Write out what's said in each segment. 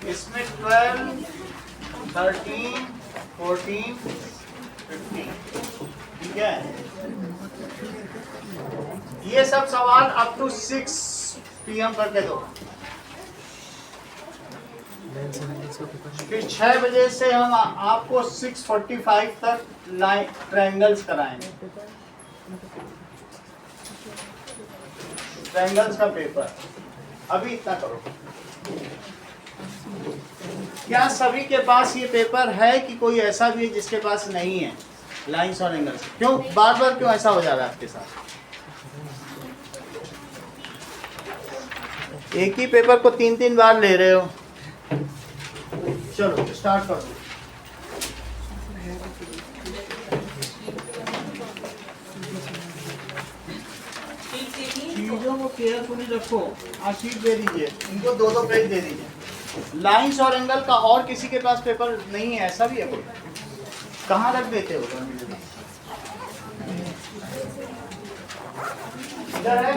इसमें 12, 13, 14, 15, ठीक है। ये सब सवाल अप टू 6 PM करके दो। फिर 6 बजे से हम आपको 6:45 तक लाइन ट्रायंगल्स कराएंगे, ट्रायंगल्स का पेपर। अभी इतना करो। क्या सभी के पास ये पेपर है कि कोई ऐसा भी है जिसके पास नहीं है? लाइंस और एंगल्स क्यों बार बार क्यों ऐसा हो जा रहा है आपके साथ? एक ही पेपर को 3-3 बार ले रहे हो। चलो स्टार्ट करो। चीजों को केयरफुली रखो। शीट दे दीजिए इनको, 2-2 पेज दे दीजिए। लाइंस और एंगल का और किसी के पास पेपर नहीं है? ऐसा भी है कोई? कहाँ रख देते हो? इधर है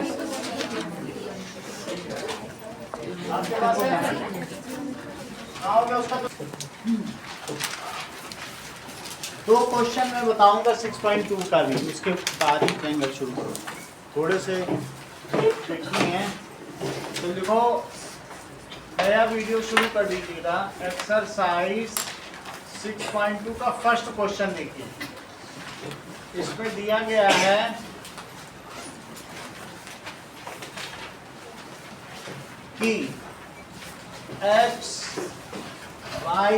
आपके पास है? आओगे उसका दो क्वेश्चन मैं बताऊंगा 6.2 का भी, उसके बाद ही ट्रायंगल शुरू करो। थोड़े से ट्रिकी हैं तो लिखो, नया वीडियो शुरू कर दीजिएगा। एक्सरसाइज 6.2 का फर्स्ट क्वेश्चन देखिए। इसमें दिया गया है कि x, y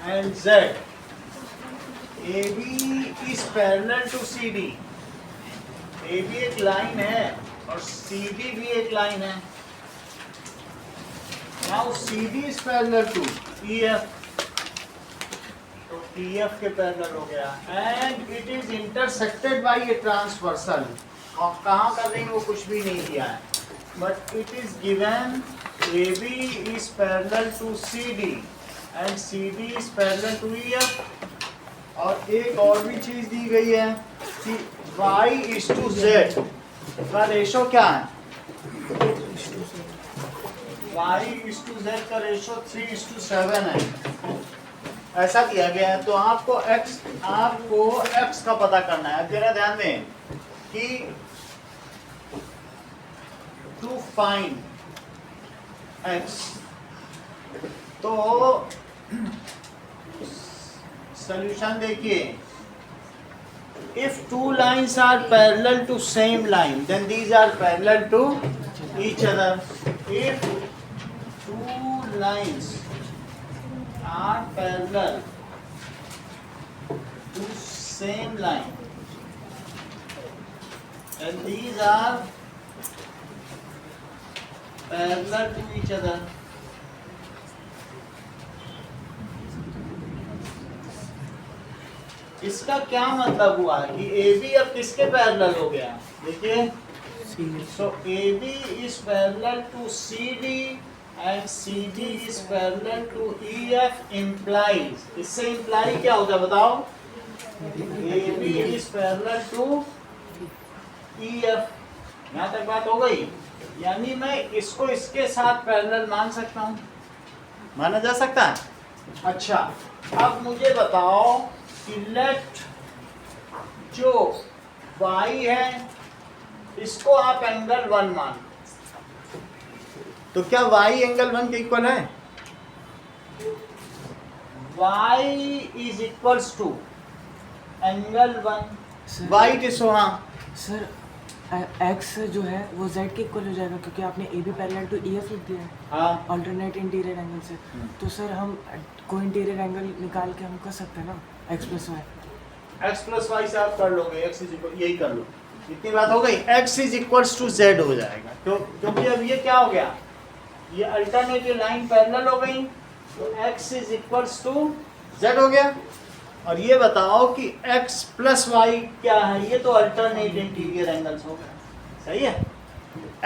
and z AB is parallel to CD। AB एक लाइन है और CD भी एक लाइन है। Now CD is parallel to EF, तो EF के पैरेलल हो गया। And it is intersected by a transversal। और कहाँ कर रही है वो कुछ भी नहीं दिया है, but it is given AB is parallel to CD and CD is parallel to EF। और एक और भी चीज दी गई है कि y/z का रेशो क्या है? y/z का रेशो 3:7 है, ऐसा दिया गया है। तो आपको x का पता करना है। जरा ध्यान दें कि टू फाइंड x, तो सॉल्यूशन देखिए। If two lines are parallel to same line, then these are parallel to each other. If two lines are parallel to same line, and these are parallel to each other, इसका क्या मतलब हुआ कि AB अब किसके parallel हो गया? देखिए, so AB is parallel to CD and CD is parallel to EF implies, इससे imply क्या होगा बताओ? AB is parallel to EF। यहाँ तक बात हो गई? यानी मैं इसको इसके साथ पैरेलल मान सकता हूँ, माना जा सकता है। अच्छा, अब मुझे बताओ कि लेट जो y है इसको आप एंगल 1 मान, तो क्या y एंगल 1 के इक्वल है? y is equals to angle 1 y डिसो। हाँ सर, x जो है वो z के इक्वल हो जाएगा क्योंकि आपने AB पैरेलल टू EF लिख दिया है। हाँ, अल्टरनेट इंटीरियर एंगल से। तो सर हम कोई इंटीरियर एंगल निकाल के हम कर सकते हैं ना, x प्लस y से आप कर लोगे। x इज इक्वल, यही कर लो, इतनी बात हो गई। x is equals to z हो जाएगा, क्योंकि अब ये क्या हो गया? ये अल्टरनेटिव लाइन पैरेलल हो गई, तो x is equals to z हो गया। और ये बताओ कि x प्लस वाई क्या है? ये तो अल्टरनेट इंटीरियर एंगल्स हो गया, सही है।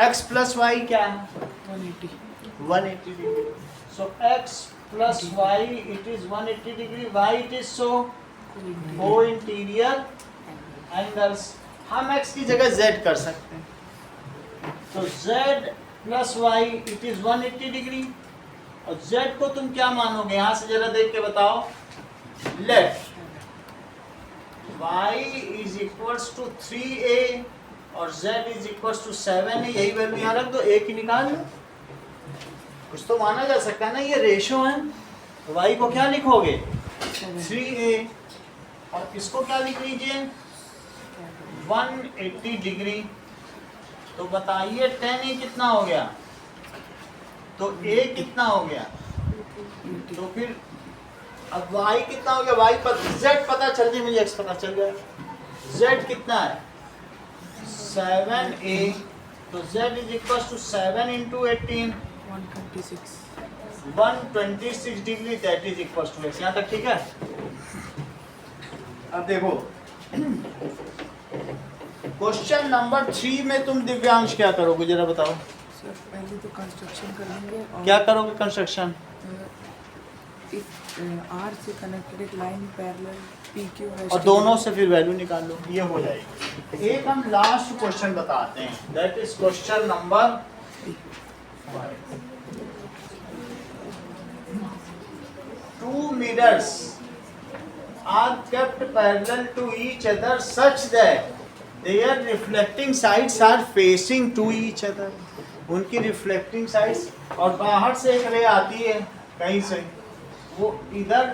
x प्लस वाई क्या है? 180 degree. So x plus why it is 180 degree, y it is so को इंटीरियर एंगल्स। हम x की जगह z कर सकते हैं, तो z plus why it is 180 degree और z को तुम क्या मानोगे, यहां से जरा देख के बताओ। Let y is equals to 3a और z is equals to 7a, यही वैल्यू यहाँ रख दो, a की निकाल लो। कुछ तो माना जा सकता है ना, ये रेशो है। तो y को क्या लिखोगे 3a और इसको क्या लिख लीजिए 180 डिग्री। तो बताइए tan a कितना हो गया, तो a कितना हो गया, तो फिर अब y कितना हो गया, y पर z पता चल जाए मुझे, x पता चल जाएगा। z कितना है 7a, तो z is equal to 7 into 18 126 degree, that is equal to x। यहाँ तक ठीक है। अब देखो क्वेश्चन नंबर 3 में तुम दिव्यांश क्या करोगे जरा बताओ। सर पहले तो कंस्ट्रक्शन कर लेंगे और क्या करोगे कंस्ट्रक्शन, आर से कनेक्टेड एक लाइन पैरेलल PQ और दोनों से फिर वैल्यू निकाल लो, ये हो जाएगी। एक हम लास्ट क्वेश्चन बताते हैं, that is question number 2 mirrors are kept parallel to each other such that their reflecting sides are facing to each other। उनकी रिफ्लेक्टिंग साइड्स, और बाहर से एक रे आती है कहीं से, वो इधर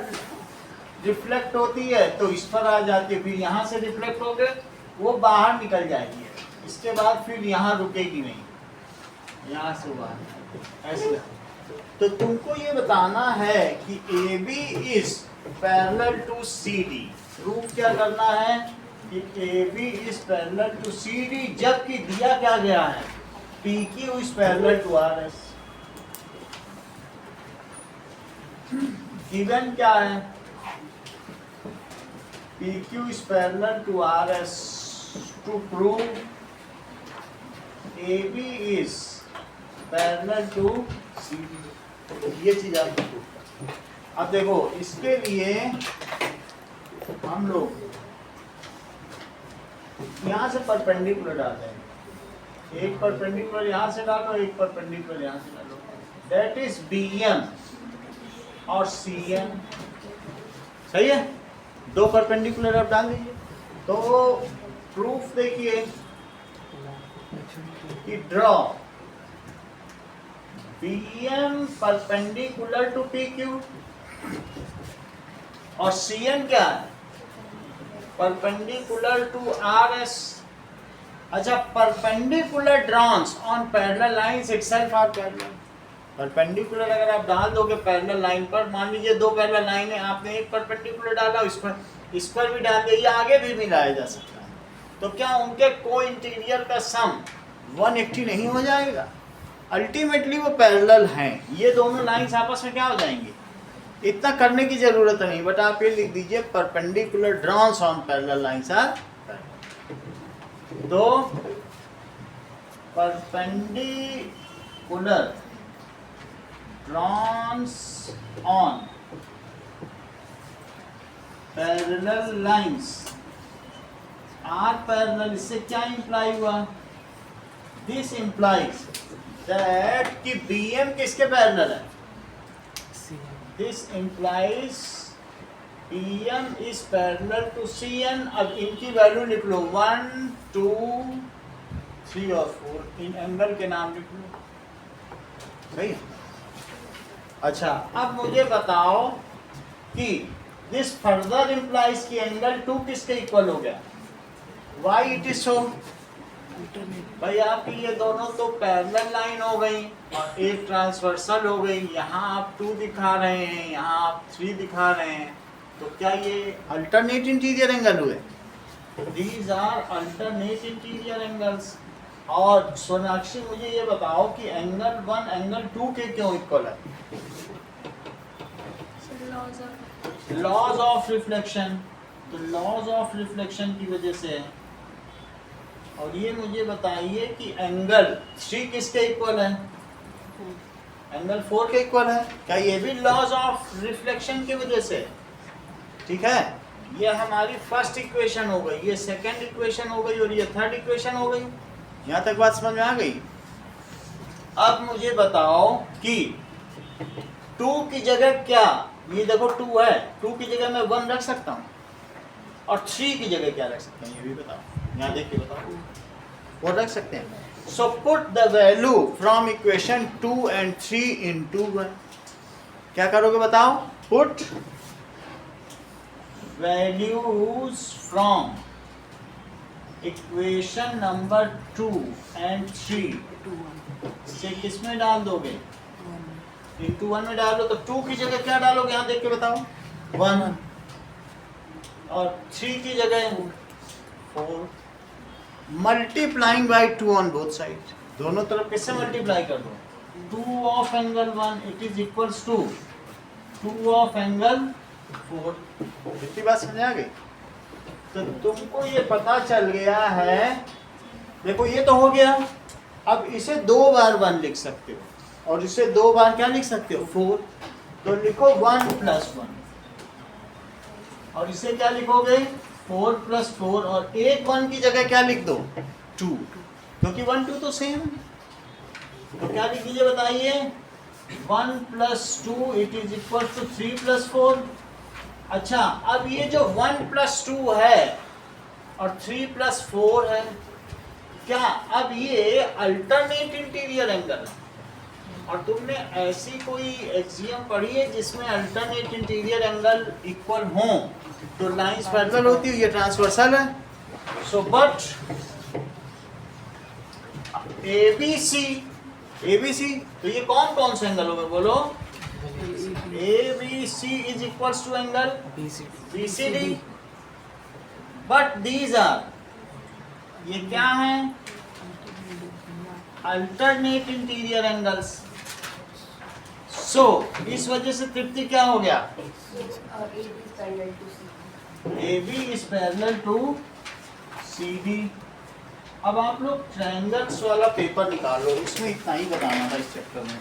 रिफ्लेक्ट होती है तो इस पर आ जाती है, फिर यहाँ से रिफ्लेक्ट हो गए वो बाहर निकल जाएगी, इसके बाद फिर यहाँ रुकेगी नहीं, यहाँ से बाहर ऐसे। तो तुमको ये बताना है कि AB is parallel to CD। Proof क्या करना है कि AB is parallel to CD, जबकि दिया क्या गया है PQ is parallel to RS। Given क्या है PQ is parallel to RS, to prove AB is parallel to CD। ये चीज आपको prove। अब देखो इसके लिए हम लोग यहाँ से परपेंडिकुलर डालते हैं, एक परपेंडिकुलर यहाँ से डालो, एक परपेंडिकुलर यहाँ से डालो, दैट इज BM और CM। सही है, दो परपेंडिकुलर आप डाल दीजिए। तो प्रूफ देखिए कि draw BM perpendicular to PQ और CN क्या है परपेंडिकुलर टू RS। अच्छा, perpendicular drawns on parallel lines itself are parallel. Perpendicular अगर आप डाल दोगे पैरेलल लाइन पर, मान लीजिए दो पैरेलल लाइन है, आपने एक परपेंडिकुलर डाला, इस पर भी डाल दिया, ये आगे भी मिलाया जा सकता है, तो क्या उनके को इंटीरियर का सम 180 नहीं हो जाएगा? अल्टीमेटली वो पैरेलल हैं, ये दोनों लाइंस आपस में क्या हो जाएंगी, इतना करने की जरूरत नहीं, बट आप ये लिख दीजिए perpendicular drawns on parallel lines are. तो perpendicular drawns on parallel lines are parallel. इससे क्या इंप्लाई हुआ, दिस इंप्लाइज दैट कि BM किसके पैरेलल है, this implies BM is parallel to CN। अब इनकी वैल्यू लिख लो 1 2 3 और 4, इन एंगल के नाम लिख लो, सही। अच्छा, अब मुझे बताओ कि दिस फर्दर इंप्लाइज कि एंगल 2 किसके इक्वल हो गया, वाई इट इज सो। भाई आपकी ये दोनों तो पैरेलल लाइन हो गई और एक ट्रांसवर्सल हो गई, यहाँ आप 2 दिखा रहे हैं, यहाँ आप 3 दिखा रहे हैं, तो क्या ये अल्टरनेट इंटीरियर एंगल हुए? These are alternate interior angles. और सोनाक्षी मुझे ये बताओ कि एंगल 1 एंगल 2 के क्यों इक्वल है? लॉज ऑफ रिफ्लेक्शन, तो लॉज ऑफ रिफ्लेक्शन की वजह से है। और ये मुझे बताइए कि एंगल 3 किसके इक्वल है, एंगल 4 के इक्वल है, क्या ये भी लॉज ऑफ रिफ्लेक्शन की वजह से? ठीक है, ये हमारी फर्स्ट इक्वेशन हो गई, ये सेकंड इक्वेशन हो गई और ये थर्ड इक्वेशन हो गई। यहाँ तक बात समझ में आ गई? अब मुझे बताओ कि 2 की जगह क्या, ये देखो 2 है, 2 की जगह मैं 1 रख सकता हूँ, और 3 की जगह क्या रख सकते हैं, ये भी बताओ, यहाँ देख के बताओ, वो रख सकते हैं। So put the value from equation 2 and 3 into 1। क्या करोगे बताओ, put values from equation number 2 and 3 से किस में डाल दोगे, इंटू 1 में डालो। तो 2 की जगह क्या डालोगे, यहाँ देख के बताओ, 1, और 3 की जगह 4। Multiplying by 2 on both side, दोनों तरफ किससे मल्टीप्लाई कर दो, 2 of angle 1 it is equals to 2 of angle 4। इतनी बात समझ आ गई। तो तुमको ये पता चल गया है, देखो ये तो हो गया। अब इसे 2 बार 1 लिख सकते हो, और इसे 2 बार क्या लिख सकते हो, 4। तो लिखो 1 + 1, और इसे क्या लिखोगे, 4 + 4, और एक 1 की जगह क्या लिख दो, 2, क्योंकि 1 2 तो सेम है। तो क्या लिख दीजिए बताइए, 1 + 2 इट इज इक्वल टू 3 + 4। अच्छा, अब ये जो 1 + 2 है और 3 + 4 है, क्या अब ये अल्टरनेट इंटीरियर एंगल है? और तुमने ऐसी कोई एक्सियम पढ़ी है जिसमें अल्टरनेट इंटीरियर एंगल इक्वल हो? तो लाइंस पैरेलल होती है, ये ट्रांसवर्सल है। सो बट ABC, तो ये कौन कौन से एंगल हो गए बोलो, ABC is equals to angle BCD, but these are, ये क्या है, अल्टरनेट इंटीरियर एंगल्स। सो इस वजह से तृप्ति क्या हो गया, AB is parallel to CD। अब आप लोग ट्रायंगल्स वाला पेपर निकाल लो, इसमें इतना ही बताना था इस चैप्टर में।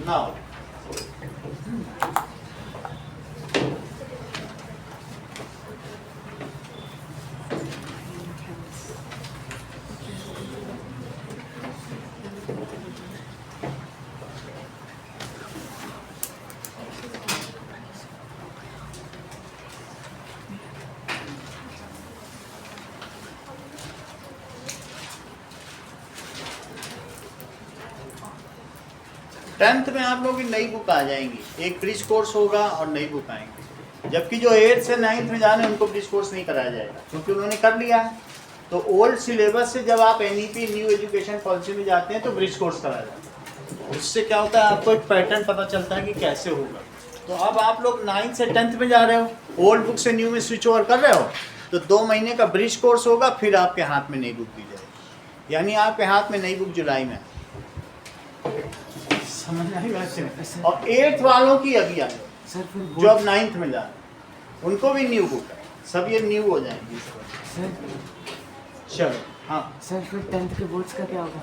Now, टेंथ में आप लोगों की नई बुक आ जाएंगी, एक ब्रिज कोर्स होगा और नई बुक आएंगी, जबकि जो 8th से 9th में जाने उनको ब्रिज कोर्स नहीं कराया जाएगा क्योंकि उन्होंने कर लिया है। तो ओल्ड सिलेबस से जब आप NEP न्यू एजुकेशन पॉलिसी में जाते हैं तो ब्रिज कोर्स कराया जाता है। उससे क्या होता है, आपको एक पैटर्न पता चलता है कि कैसे होगा। तो अब आप लोग 9th से 10th में जा रहे हो, ओल्ड बुक से न्यू में स्विच ओवर कर रहे हो, तो 2 महीने का ब्रिज कोर्स होगा, फिर आपके हाथ में नई बुक दी जाएगी, यानी आपके हाथ में नई बुक जुलाई में। समझ आई बात? और 8th वालों की अभी आ सर फिर जो अब 9th में जा रहे हैं उनको भी न्यू बुक है, सब ये न्यू हो जाएंगी सर। चलो हाँ सर फिर 10th के बोर्ड्स का क्या होगा?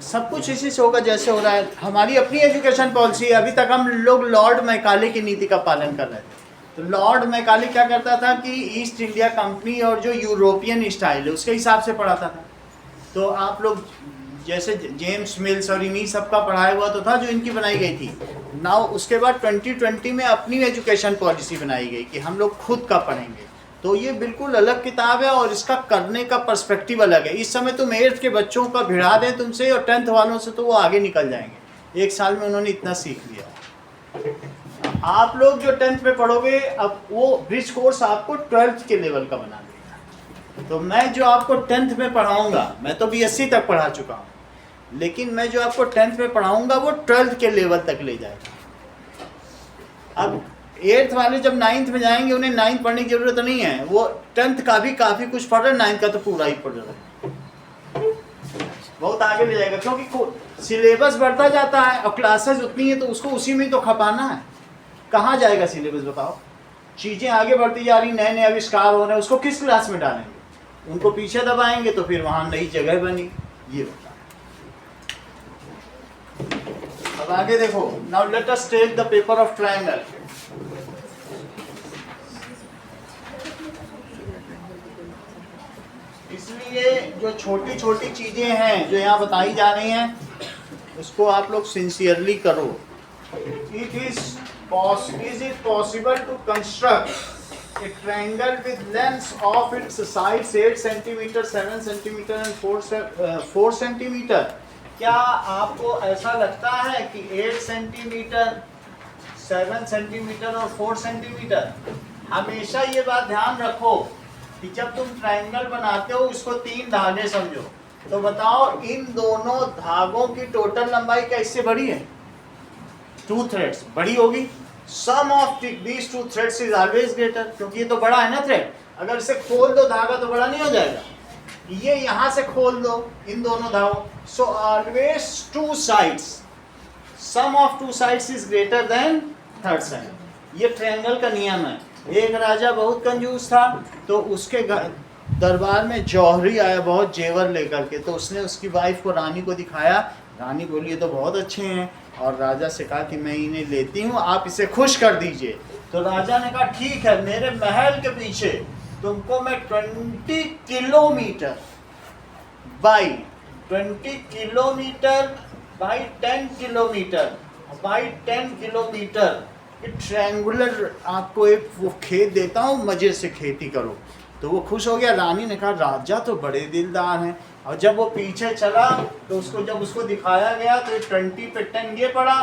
सब कुछ इसी से होगा जैसे हो रहा है। हमारी अपनी एजुकेशन पॉलिसी है। अभी तक हम लोग लॉर्ड मैकाले की नीति का पालन कर रहे थे। तो लॉर्ड मैकाले क्या करता था कि ईस्ट इंडिया कंपनी और जो यूरोपियन स्टाइल है उसके हिसाब से पढ़ाता था। तो आप लोग जैसे जेम्स मिल्स और इन्हीं सबका पढ़ाया हुआ तो था जो इनकी बनाई गई थी। नाउ उसके बाद 2020 में अपनी एजुकेशन पॉलिसी बनाई गई कि हम लोग खुद का पढ़ेंगे। तो ये बिल्कुल अलग किताब है और इसका करने का पर्सपेक्टिव अलग है। इस समय तुम 8th के बच्चों का भिड़ा दें तुमसे और 10th वालों से तो वो आगे निकल जाएंगे। 1 साल में उन्होंने इतना सीख लिया। आप लोग जो 10th में पढ़ोगे अब वो ब्रिज कोर्स आपको 12th के लेवल का बना देगा। तो मैं जो आपको 10th में पढ़ाऊँगा, मैं तो BSc तक पढ़ा चुका हूँ, लेकिन मैं जो आपको 10th में पढ़ाऊँगा वो 12th के लेवल तक ले जाएगा। अब 8th वाले जब 9th में जाएंगे उन्हें 9th पढ़ने की जरूरत नहीं है, वो 10th का भी काफ़ी कुछ पढ़ रहे हैं, 9th का तो पूरा ही पढ़ रहे हैं। बहुत आगे ले जाएगा क्योंकि सिलेबस बढ़ता जाता है और क्लासेस उतनी है तो उसको उसी में तो खपाना है। कहाँ जाएगा सिलेबस बताओ? चीजें आगे बढ़ती जा रही, नए नए आविष्कार हो रहे हैं, उसको किस क्लास में डालेंगे? उनको पीछे दबाएंगे तो फिर वहां नई जगह बनी। ये होता है। अब आगे देखो, now let us take the paper of triangle. इसलिए जो छोटी छोटी चीजें हैं जो यहाँ बताई जा रही हैं, उसको आप लोग सिंसियरली करो। Is it possible to construct a triangle with lengths of its sides 8 cm, 7 cm and 4 cm? क्या आपको ऐसा लगता है कि 8 सेंटीमीटर, 7 सेंटीमीटर और 4 सेंटीमीटर? हमेशा ये बात ध्यान रखो कि जब तुम ट्रायंगल बनाते हो इसको 3 धागे समझो। तो बताओ इन दोनों धागों की टोटल लंबाई क्या इससे बड़ी है? 2 थ्रेड्स बड़ी होगी। Sum of these 2 threads is always greater, क्योंकि ये तो बड़ा है ना थ्रेड। अगर इसे खोल दो धागा तो बड़ा नहीं हो जाएगा? ये यहां से खोल दो इन दोनों धागों। So always 2 sides, sum of 2 sides is greater than third side. ये ट्रायंगल का नियम है। एक राजा बहुत कंजूस था, तो उसके दरबार में जौहरी आया बहुत जेवर लेकर के, तो उसने उसकी वाइफ को, रानी को दिखाया। रानी बोली ये तो बहुत अच्छे हैं, और राजा से कहा कि मैं इन्हें लेती हूँ, आप इसे खुश कर दीजिए। तो राजा ने कहा ठीक है, मेरे महल के पीछे तुमको मैं 20 kilometre by 20 kilometre by 10 kilometre by 10 kilometre triangular आपको एक वो खेत देता हूँ, मजे से खेती करो। तो वो खुश हो गया। रानी ने कहा राजा तो बड़े दिलदार हैं। और जब वो पीछे चला तो जब उसको दिखाया गया तो 20 पे 10 ये पड़ा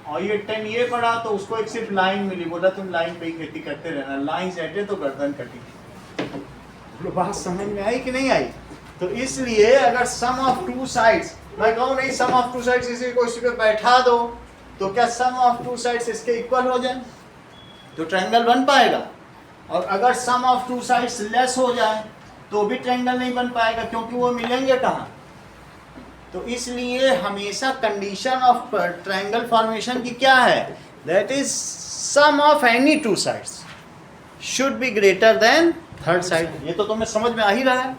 और ये 10 ये पड़ा, तो उसको एक सिर्फ लाइन मिली। बोला तुम लाइन पे ही खेती करते रहना, लाइन से हटे तो गर्दन कटी। बात समझ में आई कि नहीं आई? तो इसलिए अगर सम ऑफ 2 साइड्स, मैं कहूँ नहीं सम ऑफ 2 साइड्स इसी को इसी पे बैठा दो, तो क्या सम ऑफ 2 साइड्स इसके इक्वल हो जाए तो ट्रायंगल बन पाएगा। और अगर सम ऑफ 2 साइड्स लेस हो जाए तो भी ट्रायंगल नहीं बन पाएगा, क्योंकि वो मिलेंगे कहाँ? तो इसलिए हमेशा कंडीशन ऑफ ट्रायंगल फॉर्मेशन की क्या है? That is sum of any 2 sides should be greater than third side. ये तो तुम्हें समझ में आ ही रहा है।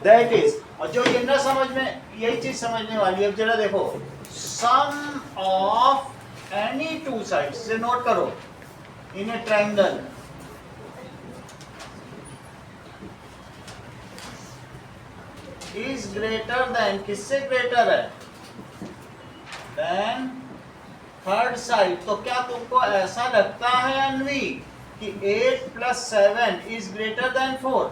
दैट इज, और जो ये ना समझ में, यही चीज समझने वाली है। अब जरा देखो, सम ऑफ एनी 2 साइड्स से नोट करो in a triangle is greater than, किससे ग्रेटर है? Than third side. तो क्या तुमको ऐसा लगता है अन्वी कि 8 + 7 इज ग्रेटर देन 4?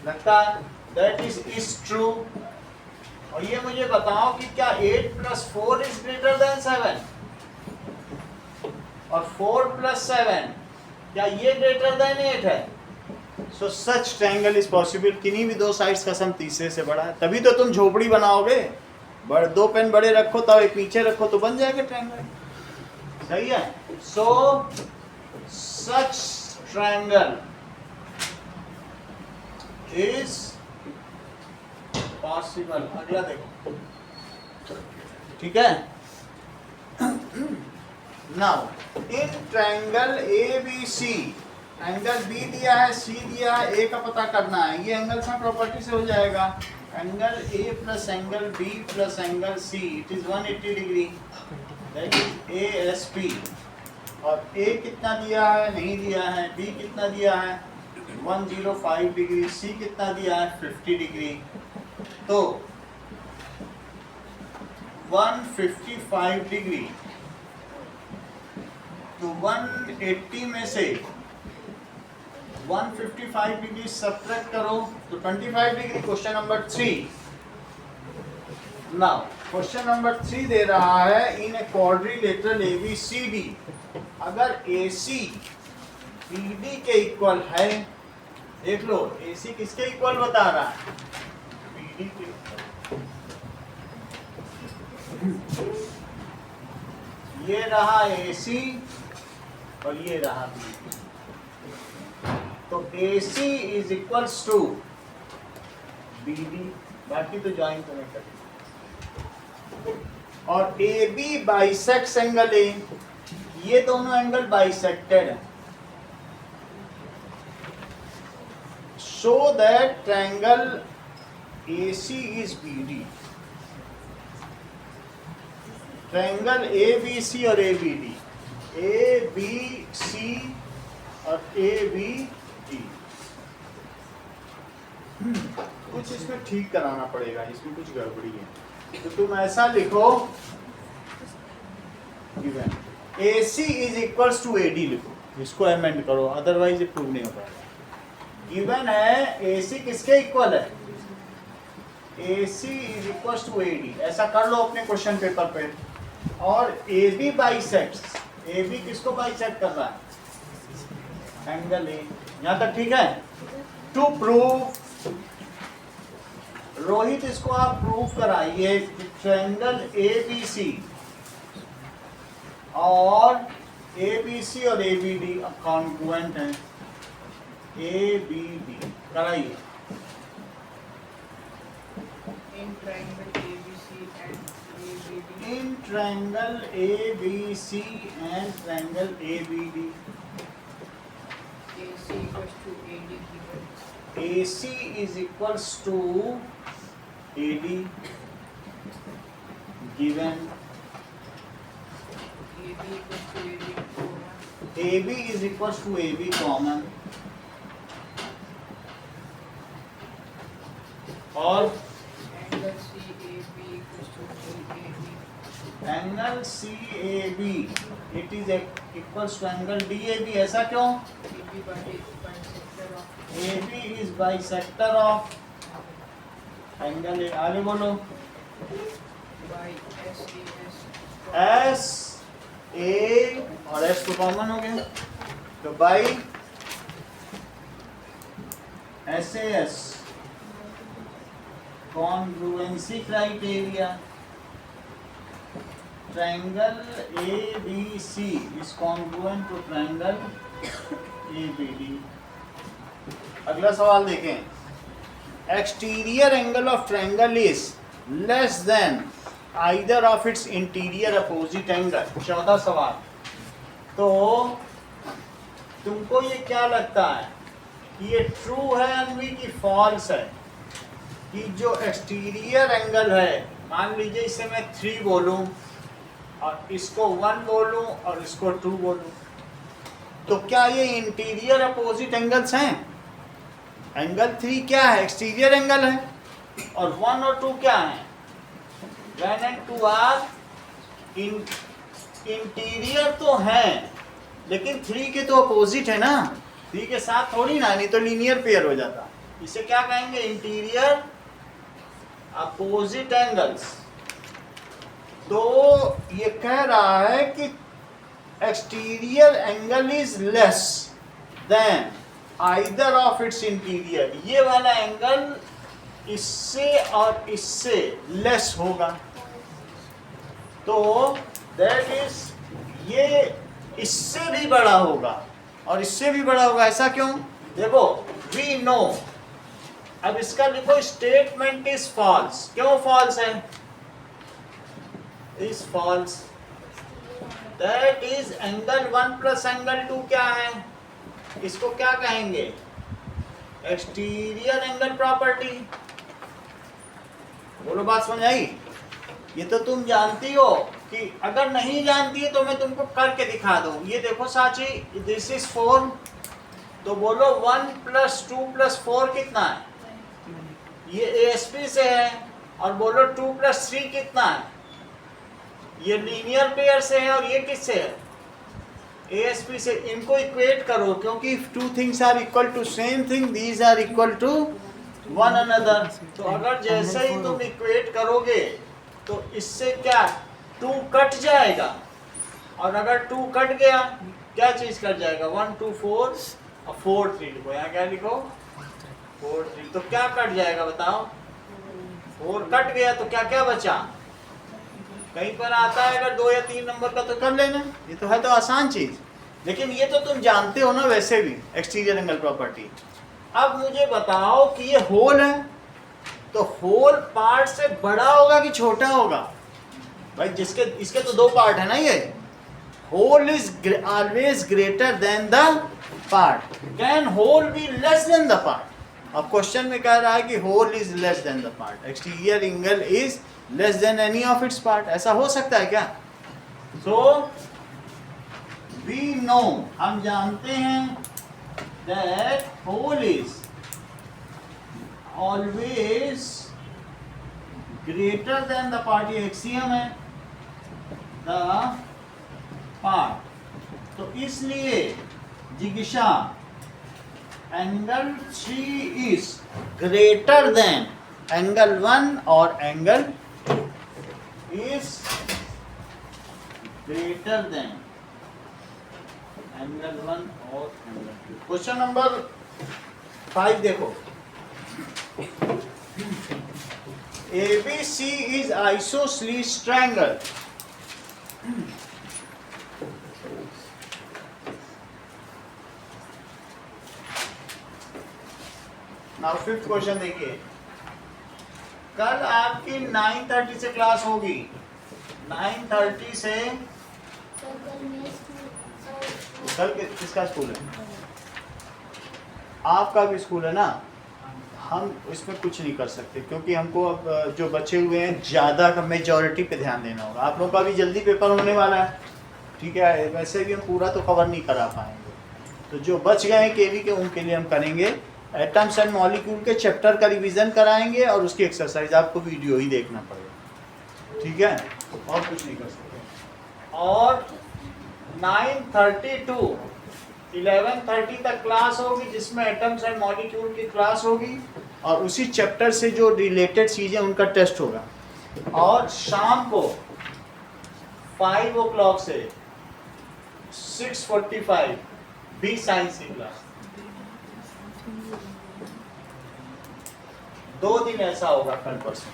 लगता है? That is true. और ये मुझे बताओ कि क्या 8 + 4 इज ग्रेटर देन 7? और 4 + 7 क्या ये ग्रेटर देन 8 है? So such triangle is possible. किन्हीं भी 2 साइड्स का सम तीसरे से बड़ा है। तभी तो तुम झोपड़ी बनाओगे। 2 पेन बड़े रखो तो एक नीचे रखो तो बन जाएगा ट्रायंगल। सही है? So such triangle is possible. अगला देखो, ठीक है? Now in triangle ABC, angle B दिया है, सी दिया है, ए का पता करना है। ये एंगल सा प्रॉपर्टी से हो जाएगा। Angle A plus angle B plus angle C, it is 180 degree, that is ASP। और ए कितना दिया है? नहीं दिया है। बी कितना दिया है? 105 डिग्री। सी कितना दिया है? 50 डिग्री। तो 155 डिग्री तो 180 में से 155 डिग्री सब्ट्रैक्ट करो तो 25 degree. Question number 3। Now question number 3 दे रहा है इन ए क्वाड्रिलेटरल ABCD, अगर AC BD के इक्वल है, देख लो AC किसके इक्वल बता रहा है? BD के। ये रहा AC और ये रहा BD। तो AC is equals to BD, बाकी तो ज्वाइन तो नहीं करेंगे। और AB बाइसेक्ट्स एंगल A, ये दोनों एंगल बाइसेक्टेड है। show that triangle AC is BD. Triangle ABC और ABD, ABC और ABD, कुछ इसमें ठीक कराना पड़ेगा, इसमें कुछ गड़बड़ी है। तो तुम ऐसा लिखो, given AC is equals to AD लिखो, इसको अमेंड करो, अदरवाइज ये प्रूव नहीं हो पाएगा। गिवन है AC किसके इक्वल है, AC is equals to AD, ऐसा कर लो अपने क्वेश्चन पेपर पे। और AB बाइसेक्ट्स, AB किसको बाइसेक्ट कर रहा है, एंगल A, यहाँ तक ठीक है। टू प्रूव, रोहित इसको आप प्रूव कराइए कि ट्रायंगल ABC और ABC और ABD कॉन्ग्रुएंट हैं, ABD कराइए। In triangle ABC and ABD. In triangle ABC and triangle ABD, AC equals to AD given. AC is equals to AD given, AB equals to AD common. AB is equals to AB common, और Angle CAB equals to DAB. Angle CAB it is equals to angle DAB, ऐसा क्यों, AB bisector of AB is bisector of angle A, आगे बोलो, by SAS. S A और S तो common हो गया, तो by SAS congruency criteria, triangle ABC is congruent to triangle ABD। अगला सवाल देखें, exterior angle of triangle is less than either of its interior opposite angle। 14 सवाल। तो तुमको ये क्या लगता है कि ये ट्रू है अनवी की फॉल्स है, कि जो एक्सटीरियर एंगल है, मान लीजिए इसे मैं 3 बोलूं और इसको 1 बोलूं और इसको 2 बोलूं, तो क्या ये इंटीरियर अपोजिट एंगल्स हैं? एंगल 3 क्या है, एक्सटीरियर एंगल है, और 1 और 2 क्या है, 1 एंड 2 आर इंटीरियर तो हैं, लेकिन 3 के तो अपोजिट है ना, 3 के साथ थोड़ी ना, नहीं तो लीनियर पेयर हो जाता। इसे क्या कहेंगे, इंटीरियर अपोजिट एंगल्स। तो ये कह रहा है कि exterior angle is less then either of its interior, ये वाला एंगल इससे और इससे लेस होगा, तो दैट इज ये इससे भी बड़ा होगा और इससे भी बड़ा होगा। ऐसा क्यों, देखो वी नो, अब इसका लिखो स्टेटमेंट इज फॉल्स। क्यों फॉल्स है, is false, that is angle 1 plus angle 2 क्या है, इसको क्या कहेंगे, एक्सटीरियर एंगल प्रॉपर्टी। बोलो बात समझ आई? ये तो तुम जानती हो, कि अगर नहीं जानती है तो मैं तुमको करके दिखा दूं। ये देखो साची, दिस इज 4, तो बोलो 1 प्लस 2 प्लस 4 कितना है, ये ASP से है, और बोलो 2 प्लस 3 कितना है, ये लीनियर पेयर से है, और ये किससे है, ASP से। इनको इक्वेट करो, क्योंकि if two things are equal to same thing, these are equal to one another। तो अगर जैसे ही तुम इक्वेट करोगे तो इससे क्या 2 कट जाएगा, और अगर 2 कट गया क्या चीज कट जाएगा, 1 2 4 और 4 3 लिखो, यहाँ क्या लिखो 4 3, तो क्या कट जाएगा बताओ, 4 कट गया तो क्या क्या बचा, कहीं पर आता है अगर 2 या 3 नंबर का तो कर लेना, ये तो है तो आसान चीज, लेकिन ये तो तुम जानते हो ना वैसे भी एक्सटीरियर एंगल प्रॉपर्टी। अब मुझे बताओ कि ये होल है, तो होल पार्ट से बड़ा होगा कि छोटा होगा, भाई जिसके इसके तो 2 पार्ट है ना, ये whole is always greater than the part, can whole be less than the part, अब क्वेश्चन में कह रहा है कि whole is less than the part, exterior angle is less than any of its part. ऐसा हो सकता है क्या? सो वी नो, हम जानते हैं that whole is always greater than the part, ये एक्सियम है, द पार्ट। तो इसलिए जिगिशा angle 3 is greater than angle 1 और angle is greater than angle 1 और एंगल 2। क्वेश्चन नंबर 5 देखो, ABC is isosceles triangle. Now fifth question देखिए, कल आपकी 9:30 से क्लास होगी, 9:30 से कल किसका स्कूल है? आपका भी स्कूल है ना। हम इसमें कुछ नहीं कर सकते क्योंकि हमको अब जो बचे हुए हैं ज़्यादा का मेजॉरिटी पे ध्यान देना होगा। आप लोगों का भी जल्दी पेपर होने वाला है, ठीक है, वैसे भी हम पूरा तो कवर नहीं करा पाएंगे। तो जो बच गए हैं केवी के, उनके लिए हम करेंगे एटम्स एंड मॉलिक्यूल के चैप्टर का रिवीजन कराएंगे और उसकी एक्सरसाइज आपको वीडियो ही देखना पड़ेगा, ठीक है, और कुछ नहीं कर सकते। और 9:30 to 11:30 तक क्लास होगी जिसमें एटम्स एंड मॉलिक्यूल की क्लास होगी और उसी चैप्टर से जो रिलेटेड चीज़ें उनका टेस्ट होगा। और शाम को 5 o'clock से 6:45 भी साइंस की क्लास। 2 दिन ऐसा होगा कल परसों,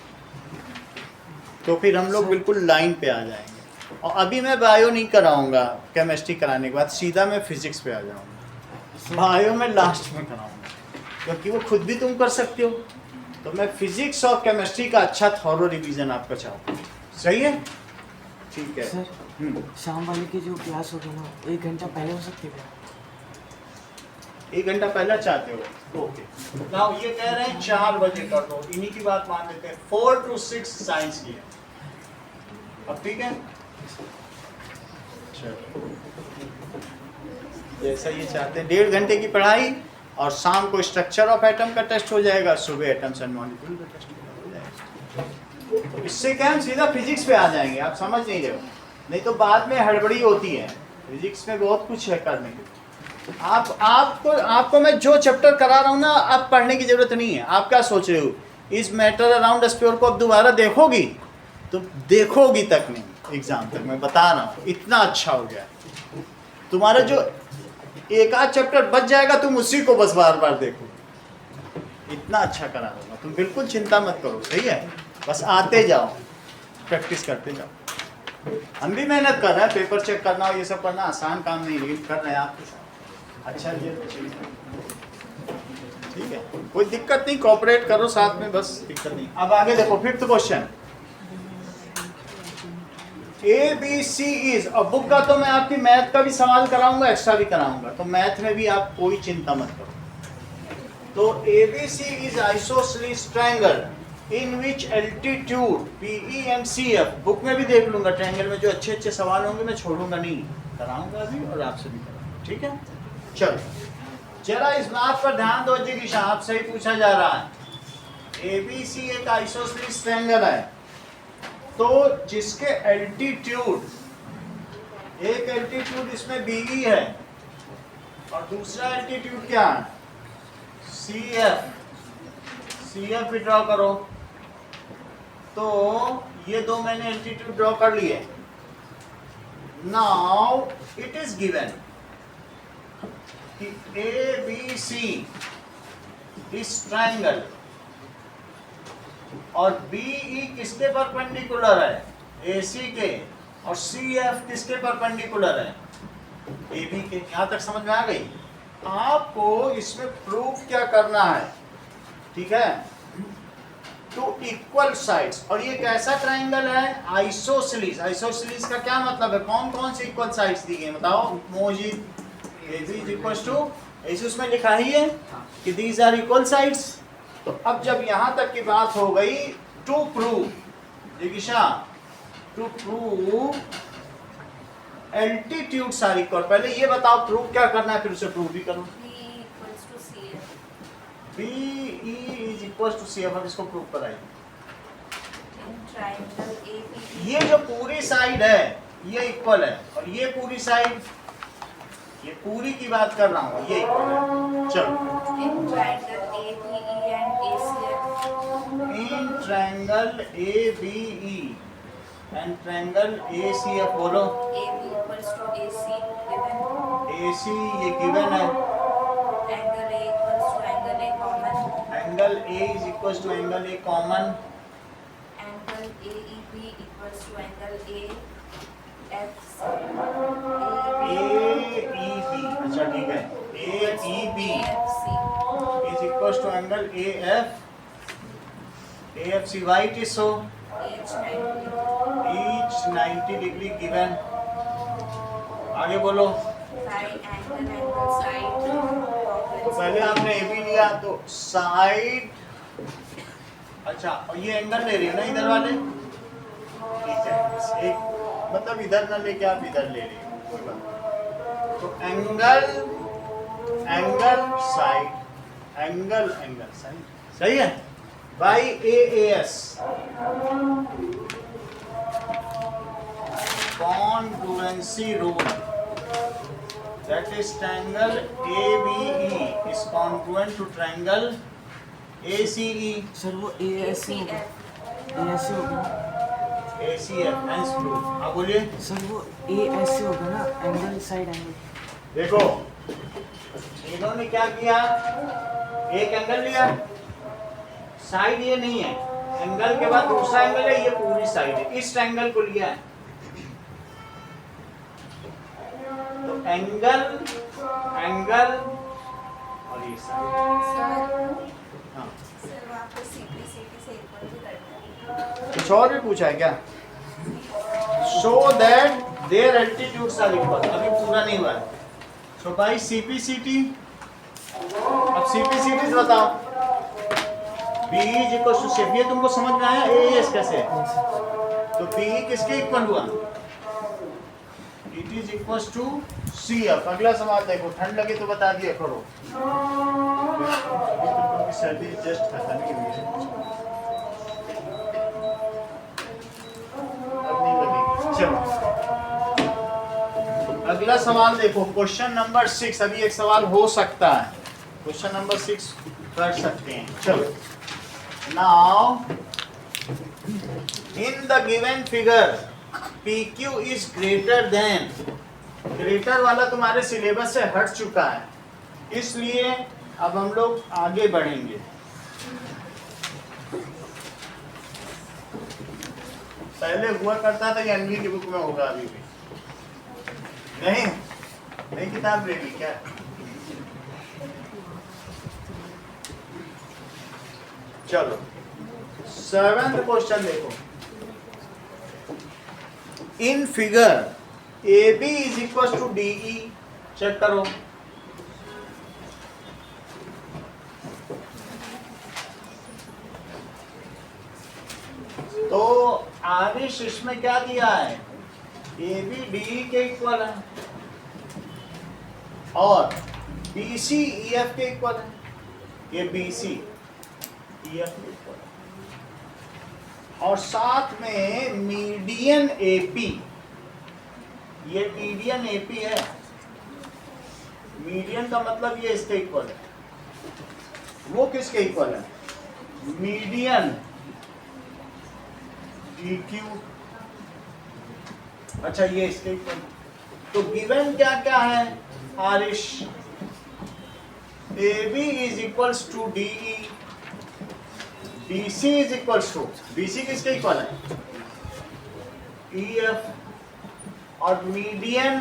तो फिर हम लोग बिल्कुल लाइन पे आ जाएंगे। और अभी मैं बायो नहीं कराऊंगा, केमिस्ट्री कराने के बाद सीधा मैं फिजिक्स पे आ जाऊंगा। बायो में लास्ट में कराऊंगा क्योंकि वो खुद भी तुम कर सकते हो। तो मैं फिजिक्स और केमिस्ट्री का अच्छा थॉरो रिवीजन आपका चाहूँगा, सही है? ठीक है सर, शाम वाले की जो क्लास होगी ना, 1 घंटा पहले हो सकती है? 1 घंटा पहले चाहते हो? ओके, नाउ ये कह रहे हैं 4 बजे कर दो, इन्हीं की बात मान लेते हैं। 4 to 6 साइंस की है, अब ठीक है, जैसा ये चाहते हैं। 1.5 घंटे की पढ़ाई और शाम को स्ट्रक्चर ऑफ एटम का टेस्ट हो जाएगा, सुबह एटम्स एंड मॉलिक्यूल का टेस्ट हो जाएगा। तो इससे क्या हम सीधा फिजिक्स पे आ जाएंगे, आप समझ नहीं रहे हो, नहीं तो बाद में हड़बड़ी होती है। फिजिक्स में बहुत कुछ है करने के लिए। आपको मैं जो चैप्टर करा रहा हूँ ना, अब पढ़ने की जरूरत नहीं है। आप क्या सोच रहे हो, इस मैटर अराउंड स्फीयर को अब दोबारा देखोगी? तो देखोगी तक नहीं, एग्जाम तक मैं बता रहा हूँ, इतना अच्छा हो गया। तुम्हारा जो एक आध चैप्टर बच जाएगा, तुम उसी को बस बार बार देखो, इतना अच्छा करा दूंगा, तुम बिल्कुल चिंता मत करो, सही है? बस आते जाओ, प्रैक्टिस करते जाओ। हम भी मेहनत कर रहे हैं, पेपर चेक करना और ये सब करना आसान काम नहीं, लेकिन कर रहे हैं आपके साथ। अच्छा ये ठीक है, कोई दिक्कत नहीं, कोऑपरेट करो साथ में, बस दिक्कत नहीं। अब आगे देखो, 5th क्वेश्चन, ABC इज, और बुक का तो मैं आपकी मैथ का भी सवाल कराऊंगा, एक्स्ट्रा भी कराऊंगा, तो मैथ में भी आप कोई चिंता मत करो। तो ABC is isosceles triangle in which altitude PE and CF, book में भी देख लूंगा, ट्रायंगल में जो अच्छे अच्छे सवाल होंगे मैं छोड़ूंगा नहीं, कराऊंगा भी और आपसे भी कराऊंगा, ठीक है? चलो जरा इस बात पर ध्यान दो जी कि आपसे ही पूछा जा रहा है। ABC एक आइसोसेलेस ट्रायंगल है, तो जिसके एल्टीट्यूड, एक एल्टीट्यूड इसमें BE है और दूसरा एल्टीट्यूड क्या है? CF। CF भी ड्रॉ करो। तो ये दो मैंने एल्टीट्यूड ड्रॉ कर लिए। नाउ इट इज गिवन कि ABC इस ट्रायंगल और BE किसके परपेंडिकुलर है? AC के, और CF किसके परपेंडिकुलर है? AB के। यहां तक समझ में आ गई? आपको इसमें प्रूफ क्या करना है, ठीक है? टू इक्वल साइड्स, और ये कैसा ट्रायंगल है? आइसोसेलेस। आइसोसेलेस का क्या मतलब है? कौन कौन से इक्वल साइड्स दी गई बताओ? मोजिद AB इज इक्वल टू ऐसे उसमें लिखा ही है कि दीज आर इक्वल साइड्स। तो अब जब यहां तक की बात हो गई टू प्रूव, जिगिशा to prove altitudes are equal, पहले ये बताओ प्रूव क्या करना है, फिर उसे प्रूव भी करो। B E is equal to C F. अब इसको प्रूव कराइए। ये जो पूरी साइड है ये इक्वल है, और ये पूरी साइड, ये पूरी की बात कर रहा हूँ, ये इक्वल है। चलो in triangle A B E and triangle A C F, बोलो। ए सी ये गिवन है, angle A is equal to angle A common, angle AEB equals to angle AFC। AEB, अच्छा ठीक है, AEB is equals to angle AFC, why it is so? Each 90 degree given। आगे बोलो। तो पहले आपने AB लिया तो साइड, अच्छा, और ये एंगल ले रही है ना इधर वाले, ठीक है, एक मतलब इधर ना लेके आप इधर ले रही हो, कोई बात नहीं। तो angle angle side, angle angle side, सही है, by AAS congruency rule, that is triangle ABE is congruent to triangle ACE। Sir वो ASC हो गया, ASC हो गया, ACF hence proof। हाँ बोलिए। सर वो ASC हो गया ना, एंगल साइड एंगल। देखो इन्होंने क्या किया, एक एंगल लिया, साइड ये नहीं है, एंगल के बाद दूसरा एंगल है, ये पूरी साइड है, इस ट्रायंगल को लिया है। तो एंगल एंगल और ये साइड। हाँ, कुछ और भी पूछा है क्या? Show that their altitudes are equal, अभी पूरा नहीं हुआ है। सो बाय CPCT, अब CPCT बताओ। BE is equal to CF, ये तुमको समझ में आया AES कैसे? तो BE किसके इक्वल हुआ? It is equal to CF। अगला सवाल देखो, ठंड लगे तो बता दिया करो, सर्दी जस्ट खत्म ही हुई है, अब नहीं लगेगी। चलो अगला सवाल देखो, क्वेश्चन नंबर 6। अभी एक सवाल हो सकता है, क्वेश्चन नंबर 6 कर सकते हैं। चलो, now in the given figure PQ is greater then, greater वाला तुम्हारे सिलेबस से हट चुका है, इसलिए अब हम लोग आगे बढ़ेंगे। पहले हुआ करता था, ये अनवी की बुक में होगा, अभी भी नहीं, नई किताब ले ली क्या? चलो 7th क्वेश्चन देखो, in figure AB is equal to DE, check करो। तो आरिश इसमें क्या दिया है, AB DE के इक्वल है और BC EF के इक्वल है, ये BC EF के इक्वल है, और साथ में मीडियन AP, ये मीडियन AP है, मीडियन का मतलब ये इसके इक्वल है, वो किसके इक्वल है, मीडियन DQ, अच्छा ये इसके इक्वल। तो गिवन क्या क्या है Arish, AB is equals to DE, BC is equals to, BC किसके इक्वल है, EF, और median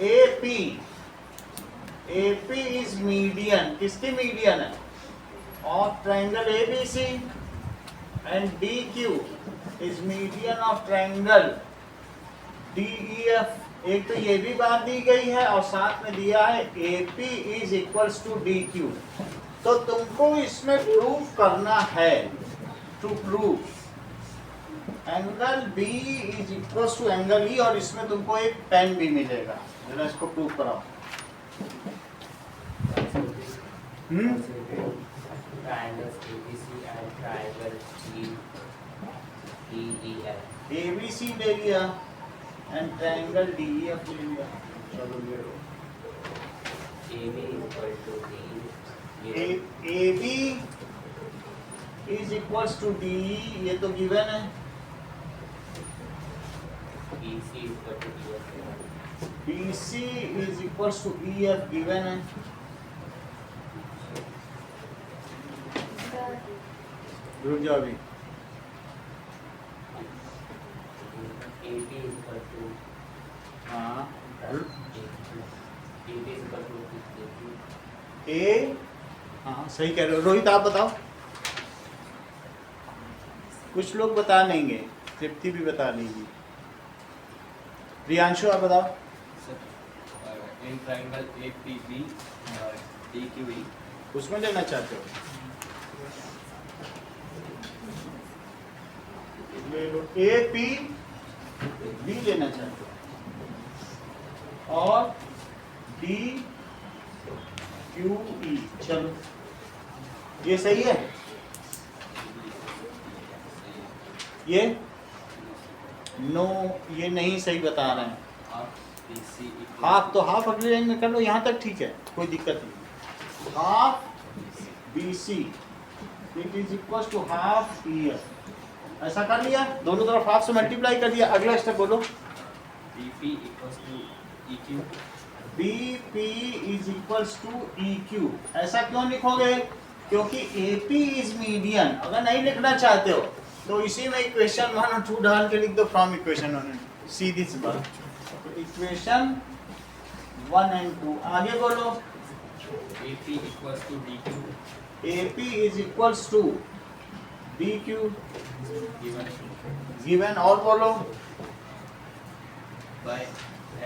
AP, AP is median, किसकी मीडियन है, of triangle ABC, and DQ is median of triangle DEF एक तो ये भी बात दी गई है और साथ में दिया है AP is equals to DQ। तो तुमको इसमें प्रूव करना है, to prove angle B is equals to angle E, और इसमें तुमको एक पेन भी मिलेगा। जरा इसको प्रूव कराओ। Triangles ABC and triangle GDEF. ABC ले लिया एंड ट्रायंगल DEF ले लिया। चलो ले लो। AB equal to D. AB is equals to DE, ये तो गिवन है। BC equal to DF. BC is equals to EF given है। रुक जाओ अभी। AB equal to हाँ AB equal to DQ. ए, हाँ सही कह रहे हो। रोहित आप बताओ। कुछ लोग बता लेंगे, तृप्ति भी बता लेगी। प्रियांशु आप बताओ। in triangle APB DQE. उसमें लेना चाहते हो? ले लो। AP B लेना चाहते हो और DQE। चलो ये सही है। ये नो, ये नहीं सही बता रहे हैं। Half BC equal हाफ तो हाफ अगली लाइन में कर लो, यहाँ तक ठीक है, कोई दिक्कत नहीं। Half BC it is equal to half EF। ऐसा कर लिया, दोनों तरफ हाफ से मल्टीप्लाई कर दिया। अगला स्टेप बोलो। BP equals to EQ. BP is equal to EQ। ऐसा क्यों लिखोगे? क्योंकि AP इज मीडियन। अगर नहीं लिखना चाहते हो तो इसी में इक्वेशन 1 और 2 डाल के लिख दो फ्रॉम इक्वेशन 1 एंड सीधी सी बात। इक्वेशन 1 एंड 2 आगे बोलो। AP equals to DQ. AP is equals to DQ Given given, और बोलो। by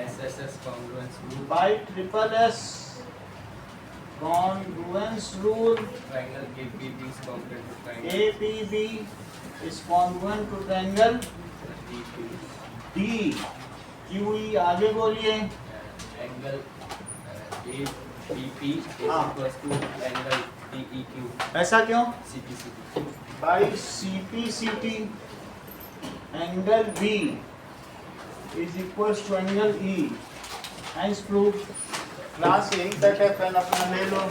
SSS congruence rule. by triple S congruence rule, Triangle APB is congruent to triangle APB is congruent to triangle DQ. DQE। आगे बोलिए। Angle APP is हाँ। equals to angle DEQ. ऐसा क्यों? CPCP. by CPCT angle B is equals to angle E। hence proof। Class यही तक है, pen अपना ले लो।